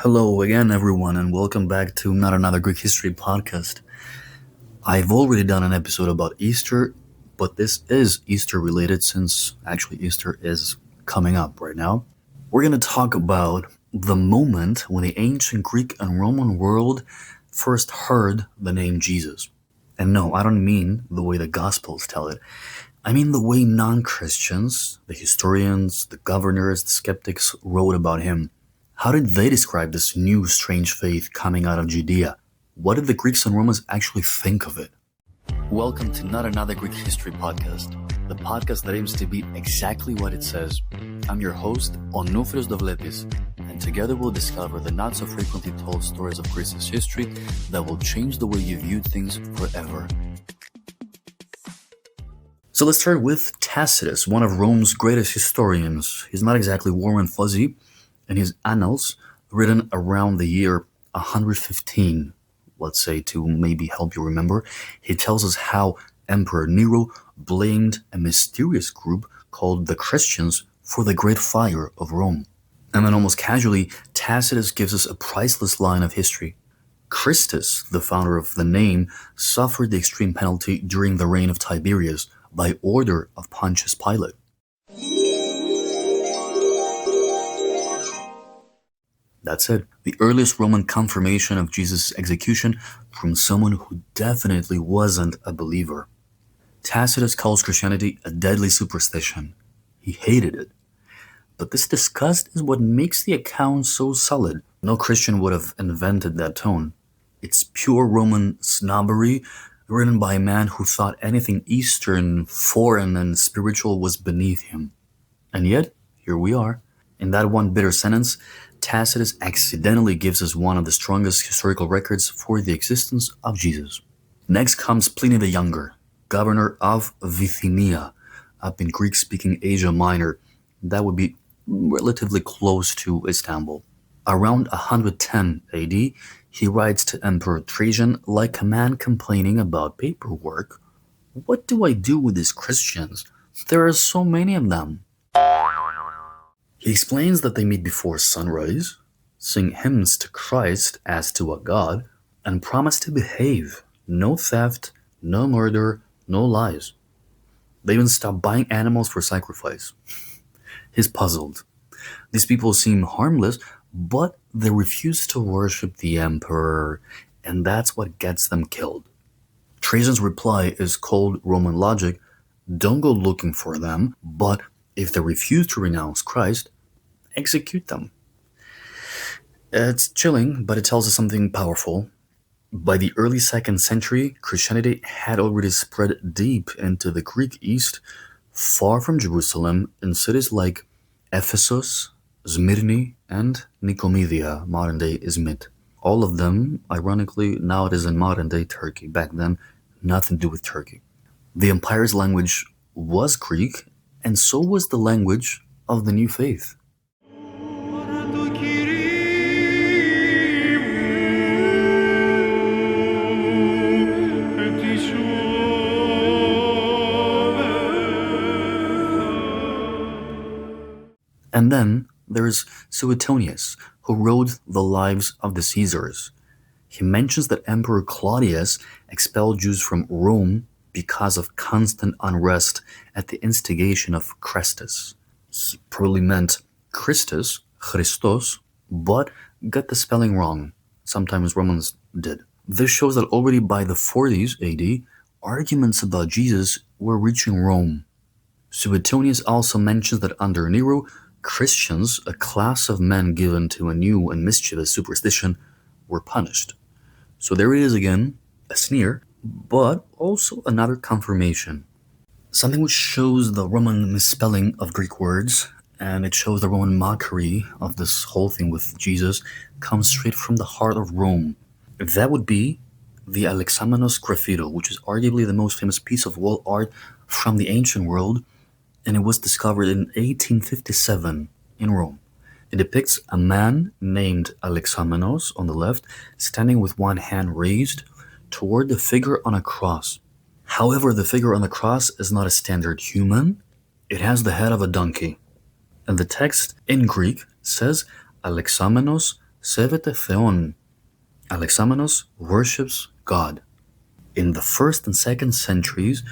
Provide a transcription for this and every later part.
Hello again, everyone, and welcome back to Not Another Greek History podcast. I've already done an episode about Easter, but this is Easter related since actually Easter is coming up right now. We're going to talk about the moment when the ancient Greek and Roman world first heard the name Jesus. And no, I don't mean the way the Gospels tell it. I mean the way non-Christians, the historians, the governors, the skeptics wrote about him. How did they describe this new strange faith coming out of Judea? What did the Greeks and Romans actually think of it? Welcome to Not Another Greek History podcast, the podcast that aims to be exactly what it says. I'm your host, Onofrios Dovletis, and together we'll discover the not so frequently told stories of Greece's history that will change the way you view things forever. So let's start with Tacitus, one of Rome's greatest historians. He's not exactly warm and fuzzy. In his Annals, written around the year 115, let's say, to maybe help you remember, he tells us how Emperor Nero blamed a mysterious group called the Christians for the Great Fire of Rome. And then almost casually, Tacitus gives us a priceless line of history. Christus, the founder of the name, suffered the extreme penalty during the reign of Tiberius by order of Pontius Pilate. That's it. The earliest Roman confirmation of Jesus' execution from someone who definitely wasn't a believer. Tacitus calls Christianity a deadly superstition. He hated it. But this disgust is what makes the account so solid. No Christian would have invented that tone. It's pure Roman snobbery written by a man who thought anything Eastern, foreign, and spiritual was beneath him. And yet, here we are. In that one bitter sentence, Tacitus accidentally gives us one of the strongest historical records for the existence of Jesus. Next comes Pliny the Younger, governor of Bithynia, up in Greek-speaking Asia Minor. That would be relatively close to Istanbul. Around 110 AD, he writes to Emperor Trajan like a man complaining about paperwork. What do I do with these Christians? There are so many of them. He explains that they meet before sunrise, sing hymns to Christ as to a god, and promise to behave. No theft, no murder, no lies. They even stop buying animals for sacrifice. He's puzzled. These people seem harmless, but they refuse to worship the emperor, and that's what gets them killed. Trajan's reply is cold Roman logic. Don't go looking for them, but if they refuse to renounce Christ, execute them. It's chilling, but it tells us something powerful. By the early 2nd century, Christianity had already spread deep into the Greek East, far from Jerusalem, in cities like Ephesus, Smyrna, and Nicomedia, modern-day Izmit. All of them, ironically, nowadays in modern-day Turkey. Back then, nothing to do with Turkey. The empire's language was Greek, and so was the language of the new faith. And then there's Suetonius, who wrote the lives of the Caesars. He mentions that Emperor Claudius expelled Jews from Rome because of constant unrest at the instigation of Chrestus. He probably meant Christus, Christos, but got the spelling wrong. Sometimes Romans did. This shows that already by the 40s AD, arguments about Jesus were reaching Rome. Suetonius also mentions that under Nero, Christians, a class of men given to a new and mischievous superstition, were punished. So there it is again, a sneer, but also another confirmation. Something which shows the Roman misspelling of Greek words, and it shows the Roman mockery of this whole thing with Jesus, comes straight from the heart of Rome. That would be the Alexamenos graffito, which is arguably the most famous piece of wall art from the ancient world, and it was discovered in 1857 in Rome. It depicts a man named Alexamenos on the left, standing with one hand raised toward the figure on a cross. However, the figure on the cross is not a standard human, it has the head of a donkey. And the text in Greek says Alexamenos Σέβεται Θεόν. Alexamenos worships God. In the first and second centuries,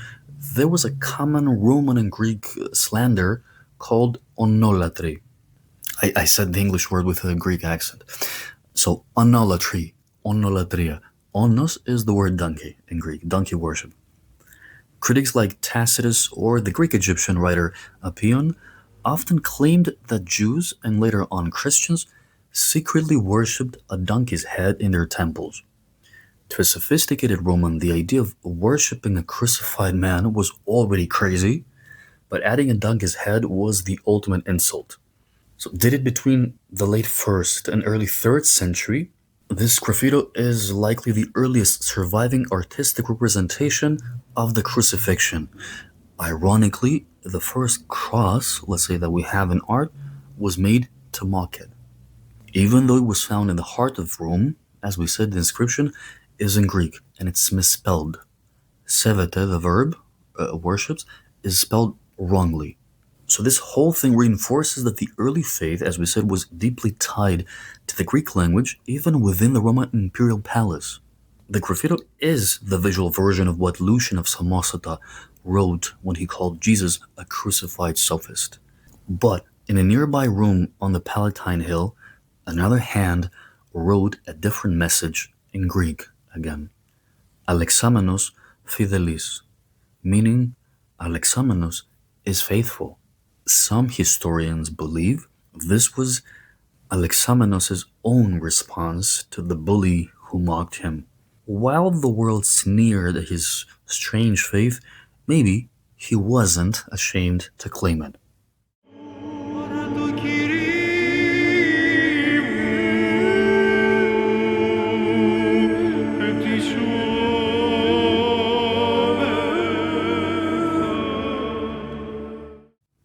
there was a common Roman and Greek slander called onolatry. I said the English word with a Greek accent. So, onolatry, onolatria. Onos is the word donkey in Greek, donkey worship. Critics like Tacitus or the Greek Egyptian writer Apion often claimed that Jews and later on Christians secretly worshipped a donkey's head in their temples. To a sophisticated Roman, the idea of worshipping a crucified man was already crazy, but adding a donkey's head was the ultimate insult. So, dated between the late 1st and early 3rd century, this graffito is likely the earliest surviving artistic representation of the crucifixion. Ironically, the first cross, let's say, that we have in art, was made to mock it. Even though it was found in the heart of Rome, as we said, the inscription is in Greek and it's misspelled. Sevete, the verb, worships, is spelled wrongly. So this whole thing reinforces that the early faith, as we said, was deeply tied to the Greek language, even within the Roman imperial palace. The graffito is the visual version of what Lucian of Samosata wrote when he called Jesus a crucified sophist. But in a nearby room on the Palatine Hill, another hand wrote a different message in Greek again. Alexamenos fidelis, meaning Alexamenos is faithful. Some historians believe this was Alexamenos' own response to the bully who mocked him. While the world sneered at his strange faith, maybe he wasn't ashamed to claim it.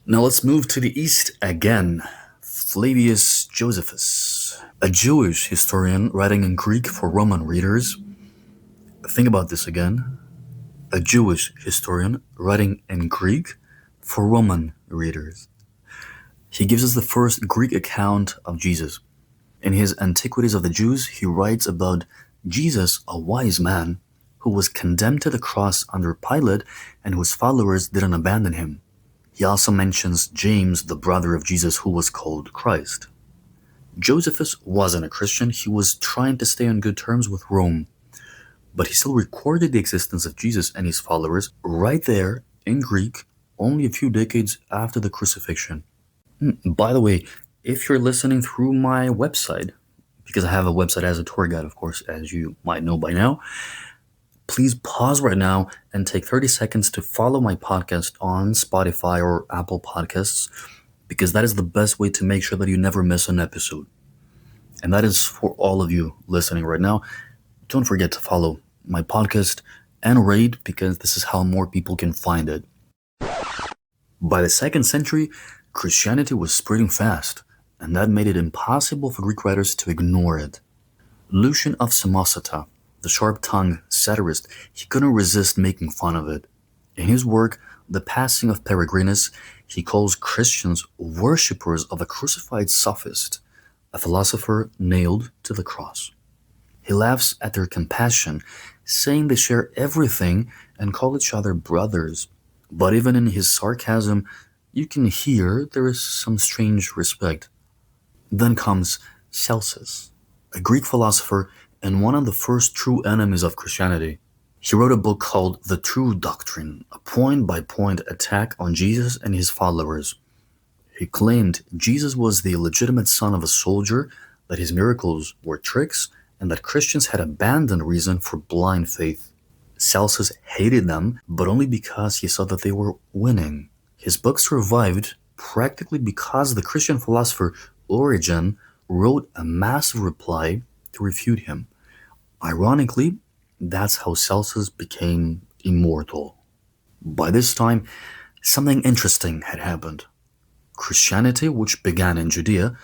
Now let's move to the east again. Flavius Josephus, a Jewish historian writing in Greek for Roman readers. Think about this again. A Jewish historian writing in Greek for Roman readers. He gives us the first Greek account of Jesus. In his Antiquities of the Jews, he writes about Jesus, a wise man, who was condemned to the cross under Pilate and whose followers didn't abandon him. He also mentions James, the brother of Jesus, who was called Christ. Josephus wasn't a Christian. He was trying to stay on good terms with Rome. But he still recorded the existence of Jesus and his followers right there in Greek only a few decades after the crucifixion. By the way, if you're listening through my website, because I have a website as a tour guide, of course, as you might know by now, please pause right now and take 30 seconds to follow my podcast on Spotify or Apple Podcasts, because that is the best way to make sure that you never miss an episode. And that is for all of you listening right now. Don't forget to follow my podcast and rate, because this is how more people can find it. By the 2nd century, Christianity was spreading fast, and that made it impossible for Greek writers to ignore it. Lucian of Samosata, the sharp-tongued satirist, he couldn't resist making fun of it. In his work, The Passing of Peregrinus, he calls Christians worshippers of a crucified sophist, a philosopher nailed to the cross. He laughs at their compassion, saying they share everything and call each other brothers. But even in his sarcasm, you can hear there is some strange respect. Then comes Celsus, a Greek philosopher and one of the first true enemies of Christianity. He wrote a book called The True Doctrine, a point-by-point attack on Jesus and his followers. He claimed Jesus was the illegitimate son of a soldier, that his miracles were tricks, and that Christians had abandoned reason for blind faith. Celsus hated them, but only because he saw that they were winning. His book survived practically because the Christian philosopher Origen wrote a massive reply to refute him. Ironically, that's how Celsus became immortal. By this time, something interesting had happened. Christianity, which began in Judea,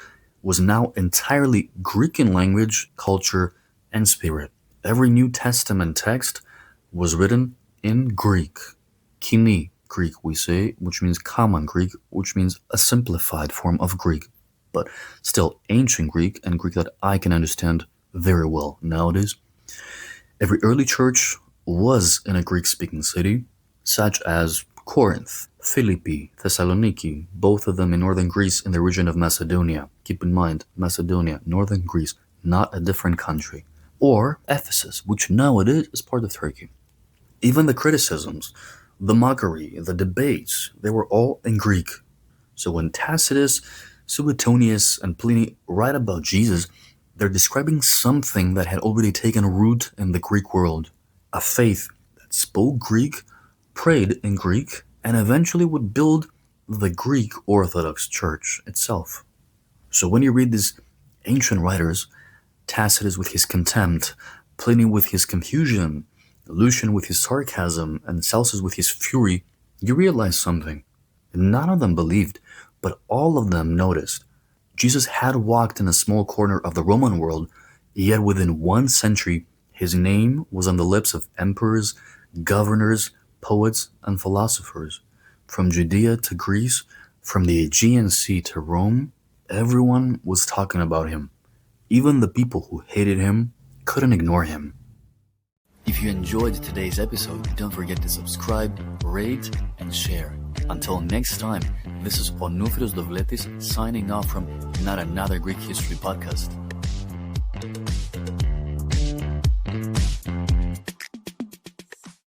was now entirely Greek in language, culture, and spirit. Every New Testament text was written in Greek. Kini Greek, we say, which means common Greek, which means a simplified form of Greek. but still ancient Greek and Greek that I can understand very well nowadays. Every early church was in a Greek-speaking city, such as Corinth, Philippi, Thessaloniki, both of them in northern Greece in the region of Macedonia. Keep in mind, Macedonia, northern Greece, not a different country. Or Ephesus, which nowadays is part of Turkey. Even the criticisms, the mockery, the debates, they were all in Greek. So when Tacitus, Suetonius, and Pliny write about Jesus, they're describing something that had already taken root in the Greek world, a faith that spoke Greek, prayed in Greek, and eventually would build the Greek Orthodox Church itself. So when you read these ancient writers, Tacitus with his contempt, Pliny with his confusion, Lucian with his sarcasm, and Celsus with his fury, you realize something. None of them believed, but all of them noticed. Jesus had walked in a small corner of the Roman world, yet within 1 century, his name was on the lips of emperors, governors, poets, and philosophers. From Judea to Greece, from the Aegean Sea to Rome, everyone was talking about him. Even the people who hated him couldn't ignore him. If you enjoyed today's episode, don't forget to subscribe, rate, and share. Until next time, this is Onoufiros Dovletis signing off from Not Another Greek History Podcast.